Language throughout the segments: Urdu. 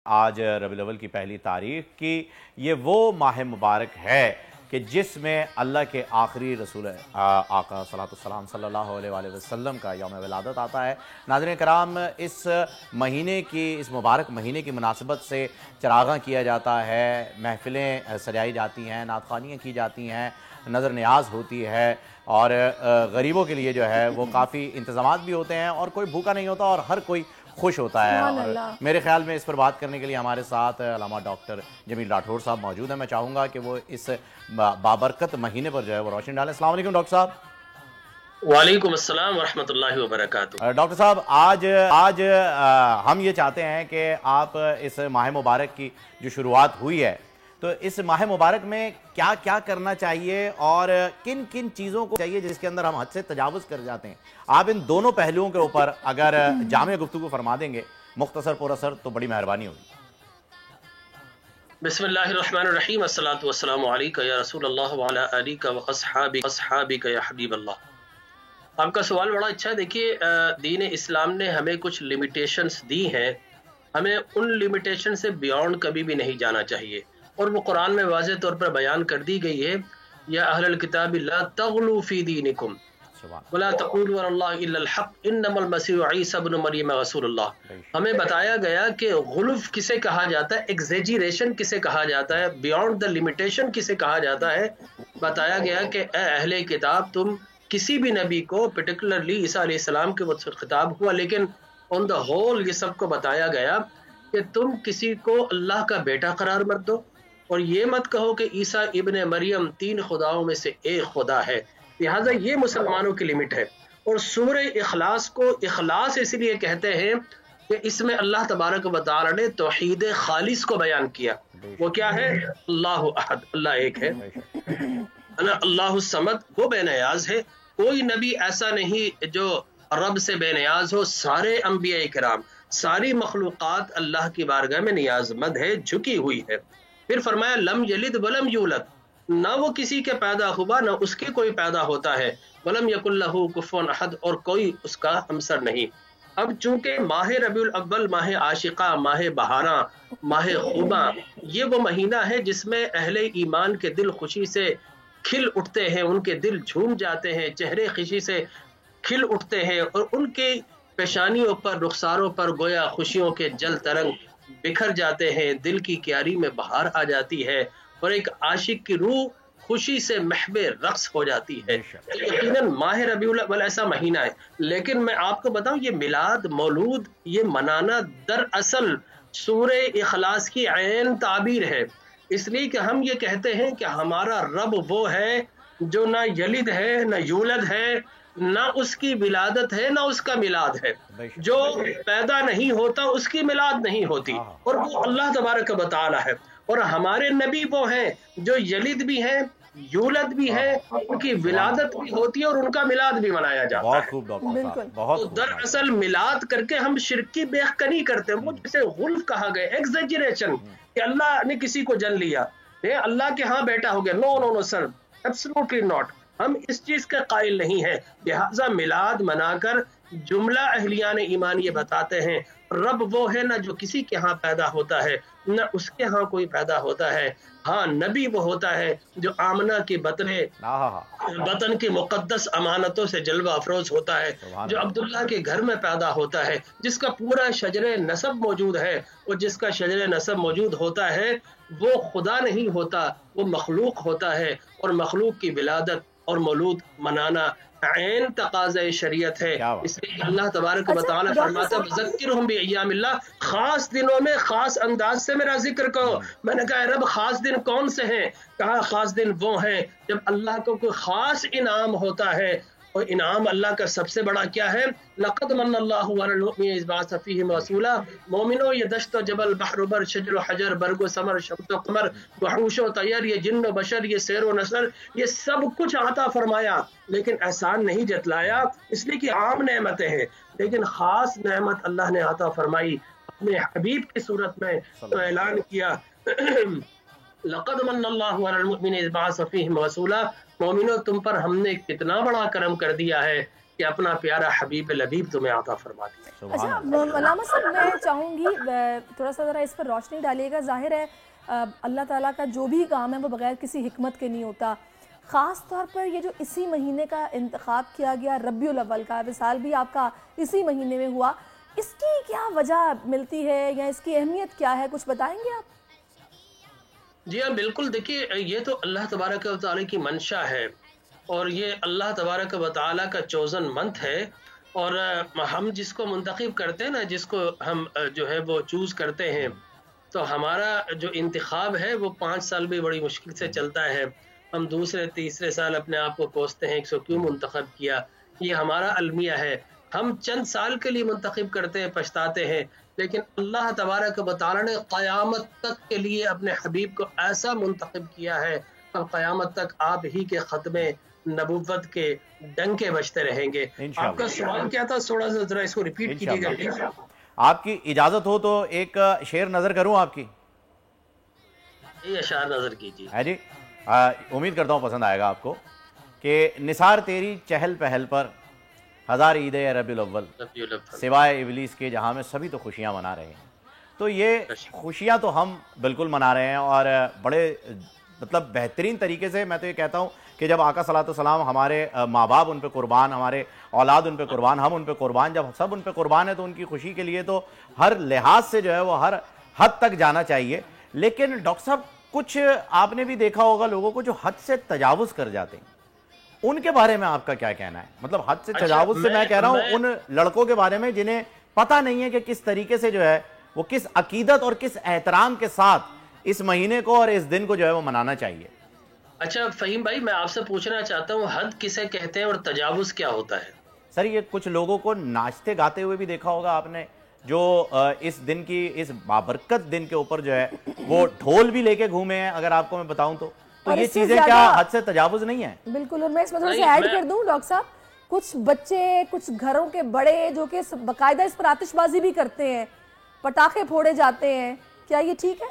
آج ربیع الاول کی پہلی تاریخ کی یہ وہ ماہ مبارک ہے کہ جس میں اللہ کے آخری رسول آقا السلام صلی اللہ علیہ وآلہ وسلم کا یوم ولادت آتا ہے۔ ناظرین کرام، اس مبارک مہینے کی مناسبت سے چراغاں کیا جاتا ہے، محفلیں سجائی جاتی ہیں، نعت خوانیاں کی جاتی ہیں، نظر نیاز ہوتی ہے، اور غریبوں کے لیے جو ہے وہ کافی انتظامات بھی ہوتے ہیں، اور کوئی بھوکا نہیں ہوتا اور ہر کوئی خوش ہوتا ہے۔ اور میرے خیال میں اس پر بات کرنے کے لیے ہمارے ساتھ علامہ ڈاکٹر جمیل راٹھور صاحب موجود ہیں۔ میں چاہوں گا کہ وہ اس بابرکت مہینے پر جو ہے وہ روشنی ڈالیں۔ السلام علیکم ڈاکٹر صاحب۔ وعلیکم السلام ورحمۃ اللہ وبرکاتہ۔ ڈاکٹر صاحب، آج ہم یہ چاہتے ہیں کہ آپ اس ماہ مبارک کی جو شروعات ہوئی ہے، تو اس ماہ مبارک میں کیا کیا کرنا چاہیے اور کن کن چیزوں کو چاہیے جس کے اندر ہم حد سے تجاوز کر جاتے ہیں؟ آپ ان دونوں پہلوؤں کے اوپر اگر جامع گفتگو فرما دیں گے، مختصر پر اثر، تو بڑی مہربانی ہوگی۔ بسم اللہ الرحمن الرحیم، الصلاۃ والسلام علیک یا رسول اللہ وعلی آلک واصحابک یا حبیب اللہ۔ آپ کا سوال بڑا اچھا ہے۔ دیکھیے، دین اسلام نے ہمیں کچھ لمیٹیشنز دی ہیں، ہمیں ان لمیٹیشن سے بیونڈ کبھی بھی نہیں جانا چاہیے، اور وہ قرآن میں واضح طور پر بیان کر دی گئی ہے۔ یا اہل الکتاب لا تغلوا فی دینکم ولا تقولوا علی اللہ الا الحق انما المسیح عیسی ابن مریم رسول اللہ۔ ہمیں بتایا گیا کہ غلف کسے کہا جاتا ہے، ایگزیجریشن کسے کہا جاتا ہے، بیونڈ دا لمیٹیشن کسے کہا جاتا ہے۔ بتایا گیا کہ اے اہل کتاب، تم کسی بھی نبی کو، پرٹیکولرلی عیسیٰ علیہ السلام کے وہ خطاب ہوا، لیکن آن دا ہول یہ سب کو بتایا گیا کہ تم کسی کو اللہ کا بیٹا قرار مت دو، اور یہ مت کہو کہ عیسیٰ ابن مریم 3 خداؤں میں سے ایک خدا ہے۔ لہٰذا یہ مسلمانوں کی لمٹ ہے۔ اور سورہ اخلاص کو اخلاص اس لیے کہتے ہیں کہ اس میں اللہ تبارک و تعالی نے توحید خالص کو بیان کیا۔ وہ کیا ہے؟ اللہ احد، اللہ ایک ہے۔ اللہ الصمد، وہ بے نیاز ہے۔ کوئی نبی ایسا نہیں جو رب سے بے نیاز ہو۔ سارے انبیاء کرام، ساری مخلوقات اللہ کی بارگاہ میں نیاز مند ہے، جھکی ہوئی ہے۔ پھر فرمایا لم یلد ولم یولد، نہ وہ کسی کے پیدا ہوا نہ اس کے کوئی پیدا ہوتا ہے، ولم یکن لہ کفوا احد، اور کوئی اس کا ہمسر نہیں۔ اب چونکہ ماہ ربیع الاول، ماہ عاشقہ، ماہ بہاراں، ماہ خوباں، یہ وہ مہینہ ہے جس میں اہل ایمان کے دل خوشی سے کھل اٹھتے ہیں، ان کے دل جھوم جاتے ہیں، چہرے خوشی سے کھل اٹھتے ہیں، اور ان کے پیشانیوں پر، رخساروں پر گویا خوشیوں کے جل ترنگ بکھر جاتے ہیں، دل کی کیاری میں بہار آ جاتی ہے، اور ایک عاشق کی روح خوشی سے محو رقص ہو جاتی ہے۔ یقیناً ماہ ربیع الاول ایسا مہینہ ہے۔ لیکن میں آپ کو بتاؤں، یہ میلاد، مولود، یہ منانا دراصل سورہ اخلاص کی عین تعبیر ہے۔ اس لیے کہ ہم یہ کہتے ہیں کہ ہمارا رب وہ ہے جو نہ یلد ہے، نہ یولد ہے، نہ اس کی ولادت ہے، نہ اس کا میلاد ہے۔ جو پیدا نہیں ہوتا اس کی میلاد نہیں ہوتی، اور وہ اللہ تبارک و تعالی ہے۔ اور ہمارے نبی وہ ہیں جو یلد بھی ہیں، یولد بھی ہے، ان کی ولادت بھی ہوتی ہے، اور ان کا میلاد بھی منایا جاتا ہے۔ بہت خوب ڈاکٹر صاحب، بہت خوب۔ دراصل میلاد کر کے ہم شرک کی بےخ کرتے ہیں۔ وہ جسے غلف کہا گیا، ایگزیجریشن، کہ اللہ نے کسی کو جن لیا، اللہ کے ہاں بیٹا ہو گیا۔ نو نو نو سر، ایبسولوٹلی ناٹ۔ ہم اس چیز کے قائل نہیں ہیں۔ لہٰذا میلاد منا کر جملہ اہلیان ایمان یہ بتاتے ہیں رب وہ ہے نہ جو کسی کے ہاں پیدا ہوتا ہے، نہ اس کے ہاں کوئی پیدا ہوتا ہے۔ ہاں، نبی وہ ہوتا ہے جو آمنہ کے بطن کی مقدس امانتوں سے جلوہ افروز ہوتا ہے، جو عبداللہ کے گھر میں پیدا ہوتا ہے، جس کا پورا شجر نسب موجود ہے، اور جس کا شجر نسب موجود ہوتا ہے وہ خدا نہیں ہوتا، وہ مخلوق ہوتا ہے، اور مخلوق کی ولادت اور مولود منانا عین تقاضۂ شریعت ہے۔ اس لیے اللہ تبارک و تعالیٰ فرماتا ہے ذکرہم بایام اللہ، خاص دنوں میں خاص انداز سے میرا ذکر کرو۔ میں نے کہا رب خاص دن کون سے ہیں؟ کہا خاص دن وہ ہیں جب اللہ کو کوئی خاص انعام ہوتا ہے، اور انعام اللہ کا سب سے بڑا کیا ہے؟ لقد من اللہ علی المؤمنین اذ بعث فیہم رسولا۔ مومنو، یہ دشت و جبل، بحر و بر، شجر و حجر، برگ و ثمر، شمس و قمر، وحوش و طیر، یہ جن و بشر، یہ سیر و نسر، یہ سب کچھ عطا فرمایا، لیکن احسان نہیں جتلایا، اس لیے کہ عام نعمتیں ہیں۔ لیکن خاص نعمت اللہ نے عطا فرمائی اپنے حبیب کی صورت میں، تو اعلان کیا لقد من اللہ علی المؤمنین اذ بعث فیہم رسولا۔ مومنو، تم پر ہم نے کتنا بڑا کرم کر دیا ہے کہ اپنا پیارا حبیب لبیب تمہیں عطا فرما دیا۔ اچھا علامہ صاحب، میں چاہوں گی تھوڑا سا ذرا اس پر روشنی ڈالیے گا۔ ظاہر ہے اللہ تعالیٰ کا جو بھی کام ہے وہ بغیر کسی حکمت کے نہیں ہوتا، خاص طور پر یہ جو اسی مہینے کا انتخاب کیا گیا ربیع الاول کا، وصال بھی آپ کا اسی مہینے میں ہوا، اس کی کیا وجہ ملتی ہے یا اس کی اہمیت کیا ہے، کچھ بتائیں گے آپ؟ جی ہاں بالکل، دیکھیے یہ تو اللہ تبارک و تعالیٰ کی منشا ہے اور یہ اللہ تبارک و تعالیٰ کا چوزن منتھ ہے، اور ہم جس کو منتخب کرتے ہیں نا، جس کو ہم جو ہے وہ چوز کرتے ہیں، تو ہمارا جو انتخاب ہے وہ 5 سال بھی بڑی مشکل سے چلتا ہے۔ ہم دوسرے تیسرے سال اپنے آپ کو کوستے ہیں کہ سو کیوں منتخب کیا، یہ ہمارا المیہ ہے۔ ہم چند سال کے لیے منتخب کرتے ہیں، پچھتاتے ہیں، لیکن اللہ تبارک و تعالیٰ نے قیامت تک کے لیے اپنے حبیب کو ایسا منتخب کیا ہے، اور قیامت تک آپ ہی کے ختم نبوت کے ڈنکے بجتے رہیں گے۔ آپ کا سوال کیا تھا؟ تھوڑا سا ذرا اس کو ریپیٹ کیجیے گا پلیز۔ آپ کی اجازت ہو تو ایک شعر نظر کروں آپ کی؟ یہ اشعار نظر کیجیے۔ ہے جی، امید کرتا ہوں پسند آئے گا آپ کو، کہ نثار تیری چہل پہل پر ہزار عید ہے ربیع الاول، سوائے ابلیس کے جہاں میں سبھی تو خوشیاں منا رہے ہیں۔ تو یہ خوشیاں تو ہم بالکل منا رہے ہیں، اور بڑے مطلب بہترین طریقے سے۔ میں تو یہ کہتا ہوں کہ جب آقا صلی اللہ علیہ وسلم، ہمارے ماں باپ ان پہ قربان، ہمارے اولاد ان پہ قربان، ہم ان پہ قربان، جب سب ان پہ قربان ہے تو ان کی خوشی کے لیے تو ہر لحاظ سے جو ہے وہ ہر حد تک جانا چاہیے۔ لیکن ڈاکٹر صاحب، کچھ آپ نے بھی دیکھا ہوگا لوگوں کو جو حد سے تجاوز کر جاتے ہیں، ان کے بارے میں آپ کا کیا کہنا ہے؟ مطلب حد سے تجاوز سے میں کہہ رہا ہوں ان لڑکوں کے بارے میں جنہیں پتہ نہیں ہے کہ کس طریقے سے جو ہے وہ کس عقیدت اور کس احترام کے ساتھ اس مہینے کو اور اس دن کو جو ہے وہ منانا چاہیے۔ اچھا فہیم بھائی، میں آپ سے پوچھنا چاہتا ہوں حد کسے کہتے ہیں اور تجاوز کیا ہوتا ہے؟ سر، یہ کچھ لوگوں کو ناچتے گاتے ہوئے بھی دیکھا ہوگا آپ نے، جو اس دن کی، اس بابرکت دن کے اوپر جو ہے وہ ڈھول بھی لے کے گھومے ہیں، اگر آپ کو میں بتاؤں تو یہ چیزیں کیا حد سے تجاوز نہیں ہیں؟ بالکل، اور میں اس میں تھوڑا سا ایڈ کر دوں ڈاکٹر صاحب، کچھ بچے، کچھ گھروں کے بڑے جو کہ باقاعدہ اس پر آتش بازی بھی کرتے ہیں، پٹاخے پھوڑے جاتے ہیں، کیا یہ ٹھیک ہے؟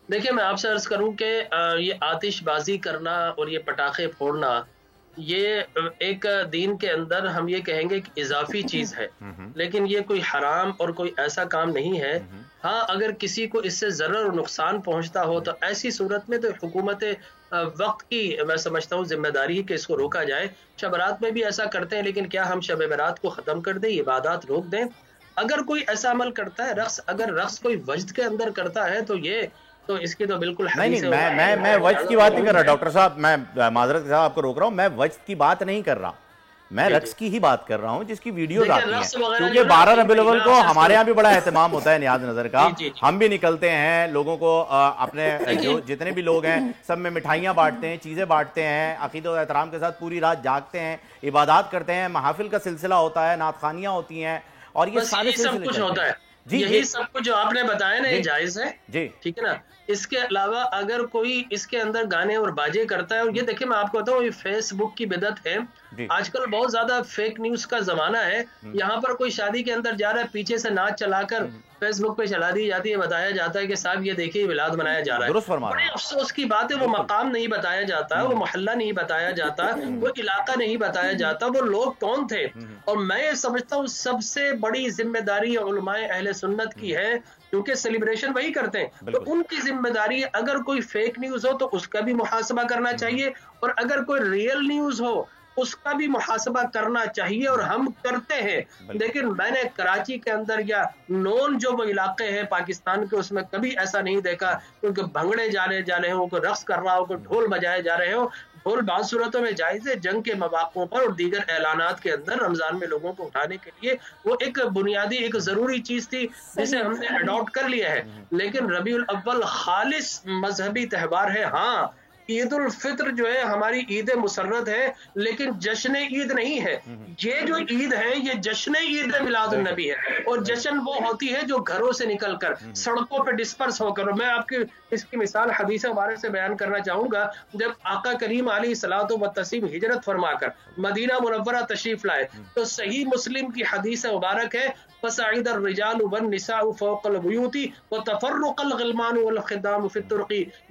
دیکھیں میں آپ سے عرض کروں کہ یہ آتش بازی کرنا اور یہ پٹاخے پھوڑنا، یہ ایک دین کے اندر ہم یہ کہیں گے کہ اضافی چیز ہے، لیکن یہ کوئی حرام اور کوئی ایسا کام نہیں ہے۔ ہاں اگر کسی کو اس سے ضرر اور نقصان پہنچتا ہو تو ایسی صورت میں تو حکومت وقت کی میں سمجھتا ہوں ذمہ داری ہے کہ اس کو روکا جائے۔ شب برات میں بھی ایسا کرتے ہیں، لیکن کیا ہم شب برات کو ختم کر دیں، عبادات روک دیں؟ اگر کوئی ایسا عمل کرتا ہے، اگر رقص کوئی وجد کے اندر کرتا ہے تو اس کی تو بالکل نہیں، میں وجد کی بات نہیں کر رہا ڈاکٹر صاحب، میں معذرت کے ساتھ آپ کو روک رہا ہوں، میں وجد کی بات نہیں کر رہا، میں رقص کی ہی بات کر رہا ہوں جس کی ویڈیوز آتی ہیں، کیونکہ 12 ربیع الاول کو ہمارے یہاں بھی بڑا اہتمام ہوتا ہے نیاز نظر کا، ہم بھی نکلتے ہیں، لوگوں کو اپنے جو جتنے بھی لوگ ہیں سب میں مٹھائیاں بانٹتے ہیں، چیزیں بانٹتے ہیں، عقیدت و احترام کے ساتھ پوری رات جاگتے ہیں، عبادات کرتے ہیں، محافل کا سلسلہ ہوتا ہے، نعت خوانیاں ہوتی ہیں، اور یہ سارے سب کچھ ہوتا ہے۔ یہی سب کچھ جو آپ نے بتایا نا یہ جائز ہے، جی ٹھیک ہے نا۔ اس کے علاوہ اگر کوئی اس کے اندر گانے اور باجے کرتا ہے، اور یہ دیکھیں میں آپ کو بتاؤں، یہ فیس بک کی بدعت ہے، آج کل بہت زیادہ فیک نیوز کا زمانہ ہے۔ یہاں پر کوئی شادی کے اندر جا رہا ہے، پیچھے سے ناچ چلا کر فیس بک پہ چلا دی جاتی ہے، بتایا جاتا ہے کہ صاحب یہ دیکھیے میلاد منایا جا رہا ہے۔ بڑے افسوس کی بات ہے، وہ مقام نہیں بتایا جاتا، وہ محلہ نہیں بتایا جاتا، وہ علاقہ نہیں بتایا جاتا، وہ لوگ کون تھے۔ اور میں یہ سمجھتا ہوں سب سے بڑی ذمہ داری علماء اہل سنت کی ہے، کیونکہ سیلیبریشن وہی کرتے ہیں، تو ان کی ذمہ داری ہے اگر کوئی فیک نیوز ہو تو اس کا بھی محاسبہ کرنا چاہیے، اور اگر کوئی ریئل نیوز ہو اس کا بھی محاسبہ کرنا چاہیے، اور ہم کرتے ہیں۔ لیکن میں نے کراچی کے اندر یا نون جو وہ علاقے ہیں پاکستان کے، اس میں کبھی ایسا نہیں دیکھا کیونکہ بھنگڑے جا رہے ہوں، کوئی رقص کر رہا ہو، کوئی ڈھول بجائے جا رہے ہوں۔ ڈھول بعض صورتوں میں جائز ہے، جنگ کے مواقعوں پر اور دیگر اعلانات کے اندر رمضان میں لوگوں کو اٹھانے کے لیے وہ ایک بنیادی ایک ضروری چیز تھی جسے ہم نے اڈاپٹ کر لیا ہے۔ لیکن ربیع الاول خالص مذہبی تہوار ہے۔ ہاں عید الفطر جو ہے ہماری عید مسرت ہے، لیکن جشن عید نہیں ہے۔ یہ جو عید ہے یہ جشن عید میلاد النبی ہے، اور جشن وہ ہوتی ہے جو گھروں سے نکل کر سڑکوں پہ ڈسپرس ہو کر۔ میں آپ کی اس کی مثال حدیث مبارک سے بیان کرنا چاہوں گا۔ جب آقا کریم علیہ الصلوۃ والتسلیم ہجرت فرما کر مدینہ منورہ تشریف لائے تو صحیح مسلم کی حدیث مبارک ہے، فَصَعِدَ الرِّجَالُ وَالنِّسَاءُ فَوْقَ الْبُيُوتِ وَتَفَرَّقَ الْغِلْمَانُ وَالْخِدَامُ فِي الطُّرُقِ